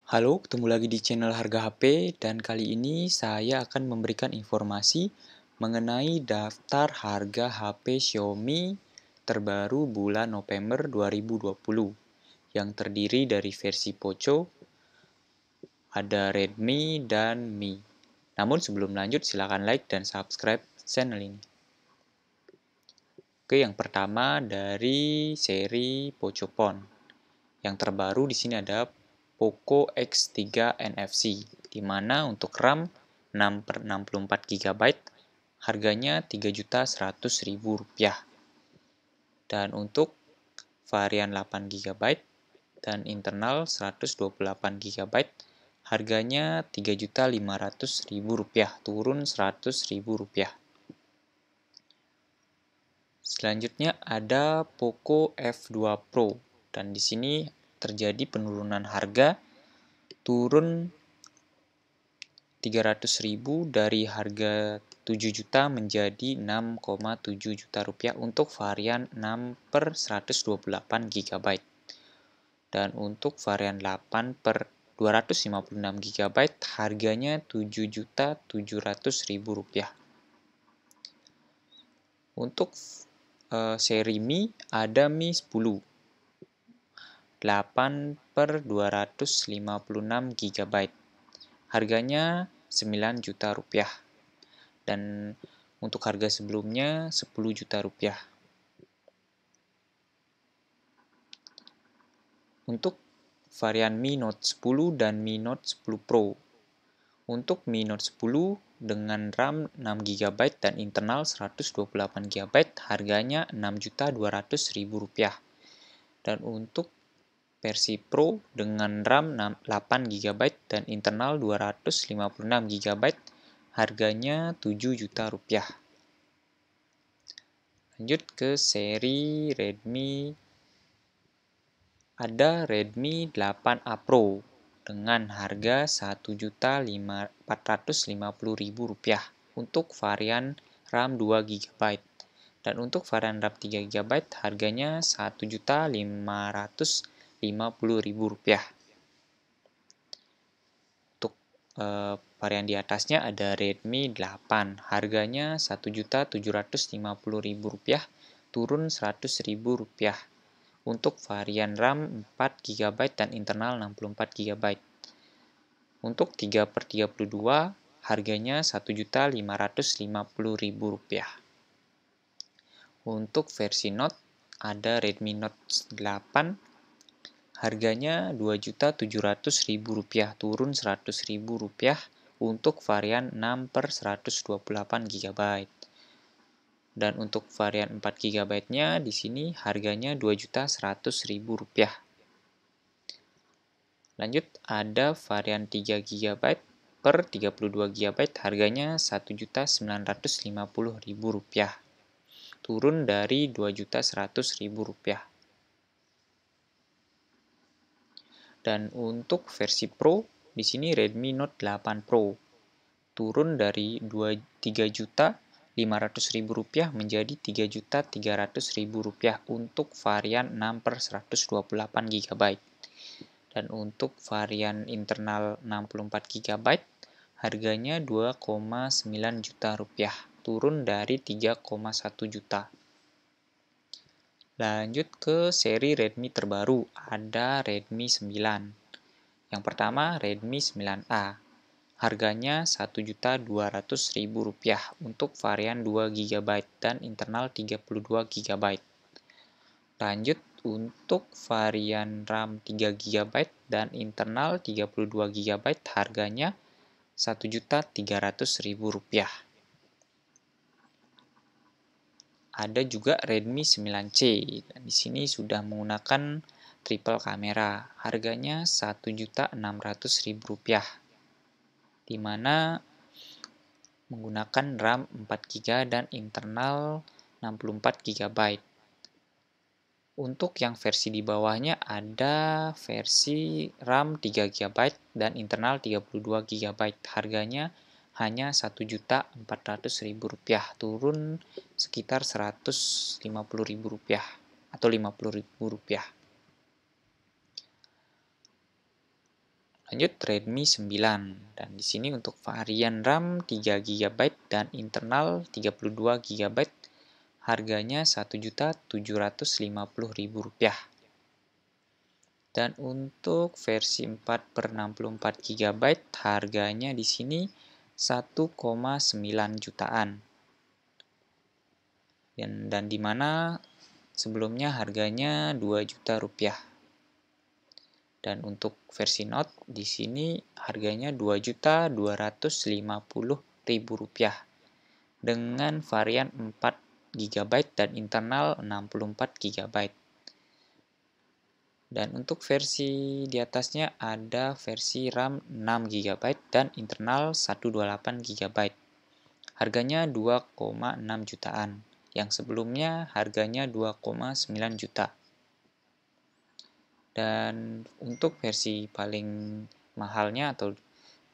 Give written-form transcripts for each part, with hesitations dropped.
Halo, ketemu lagi di channel Harga HP dan kali ini saya akan memberikan informasi mengenai daftar harga HP Xiaomi terbaru bulan November 2020 yang terdiri dari versi Poco, ada Redmi, dan Mi. Namun sebelum lanjut silakan like dan subscribe channel ini. Oke, yang pertama dari seri Poco Phone. Yang terbaru di sini ada Poco X3 NFC, di mana untuk RAM 6/64 GB harganya Rp3.100.000. Dan untuk varian 8 GB dan internal 128 GB harganya Rp3.500.000, turun Rp100.000. Selanjutnya ada Poco F2 Pro, dan di sini terjadi penurunan harga, turun 300.000 dari harga 7 juta menjadi 6,7 juta rupiah untuk varian 6/128 GB. Dan untuk varian 8/256 GB harganya Rp7.700.000. Untuk seri Mi ada Mi 10 8/256 GB. Harganya Rp9 juta. Dan untuk harga sebelumnya Rp10 juta. Untuk varian Mi Note 10 dan Mi Note 10 Pro. Untuk Mi Note 10 dengan RAM 6 GB dan internal 128 GB harganya Rp6.200.000. Dan untuk versi Pro dengan RAM 8 GB dan internal 256 GB harganya Rp7 juta. Lanjut ke seri Redmi. Ada Redmi 8A Pro dengan harga Rp1.450.000 untuk varian RAM 2 GB. Dan untuk varian RAM 3 GB harganya Rp1.550.000. Untuk varian di atasnya ada Redmi 8, harganya Rp1.750.000, turun Rp100.000. Untuk varian RAM 4 GB dan internal 64 GB. Untuk 3/32 harganya Rp1.550.000. Untuk versi Note ada Redmi Note 8, harganya Rp2.700.000, turun Rp100.000 untuk varian 6/128 GB. Dan untuk varian 4 GB-nya di sini harganya Rp2.100.000. Lanjut ada varian 3 GB per 32 GB harganya Rp1.950.000. Turun dari Rp2.100.000. Dan untuk versi Pro di sini Redmi Note 8 Pro turun dari Rp3.500.000 menjadi Rp3.300.000 untuk varian 6/128 GB. Dan untuk varian internal 64 GB harganya Rp2.9 juta, turun dari Rp3.1 juta. Lanjut ke seri Redmi terbaru, ada Redmi 9. Yang pertama Redmi 9A. Harganya Rp1.200.000 untuk varian 2 GB dan internal 32 GB. Lanjut untuk varian RAM 3 GB dan internal 32 GB harganya Rp1.300.000. Ada juga Redmi 9C. Dan di sini sudah menggunakan triple kamera. Harganya Rp1.600.000. Di mana menggunakan RAM 4GB dan internal 64 GB. Untuk yang versi di bawahnya ada versi RAM 3 GB dan internal 32 GB. Harganya hanya Rp1.400.000, turun sekitar Rp150.000 atau Rp50.000. Lanjut Redmi 9. Dan di sini untuk varian RAM 3 GB dan internal 32 GB, harganya Rp1.750.000. Dan untuk versi 4/64 GB, harganya di sini 1,9 jutaan. Dan di mana sebelumnya harganya 2 juta rupiah. Dan untuk versi Note di sini harganya Rp2.250.000 dengan varian 4 GB dan internal 64 GB. Dan untuk versi di atasnya ada versi RAM 6 GB dan internal 128 GB. Harganya 2,6 jutaan. Yang sebelumnya harganya 2,9 juta. Dan untuk versi paling mahalnya atau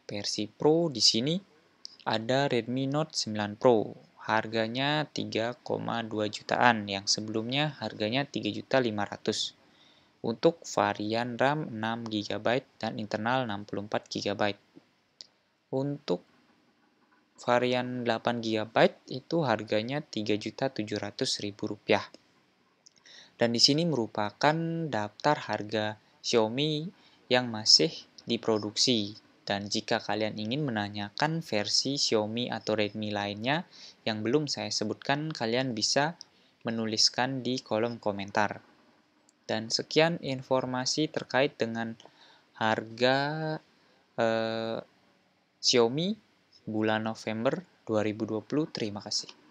versi Pro di sini ada Redmi Note 9 Pro. Harganya 3,2 jutaan, yang sebelumnya harganya 3.500.000. Untuk varian RAM 6 GB dan internal 64 GB. Untuk varian 8 GB itu harganya Rp3.700.000. Dan di sini merupakan daftar harga Xiaomi yang masih diproduksi. Dan jika kalian ingin menanyakan versi Xiaomi atau Redmi lainnya yang belum saya sebutkan, kalian bisa menuliskan di kolom komentar. Dan sekian informasi terkait dengan harga Xiaomi bulan November 2020. Terima kasih.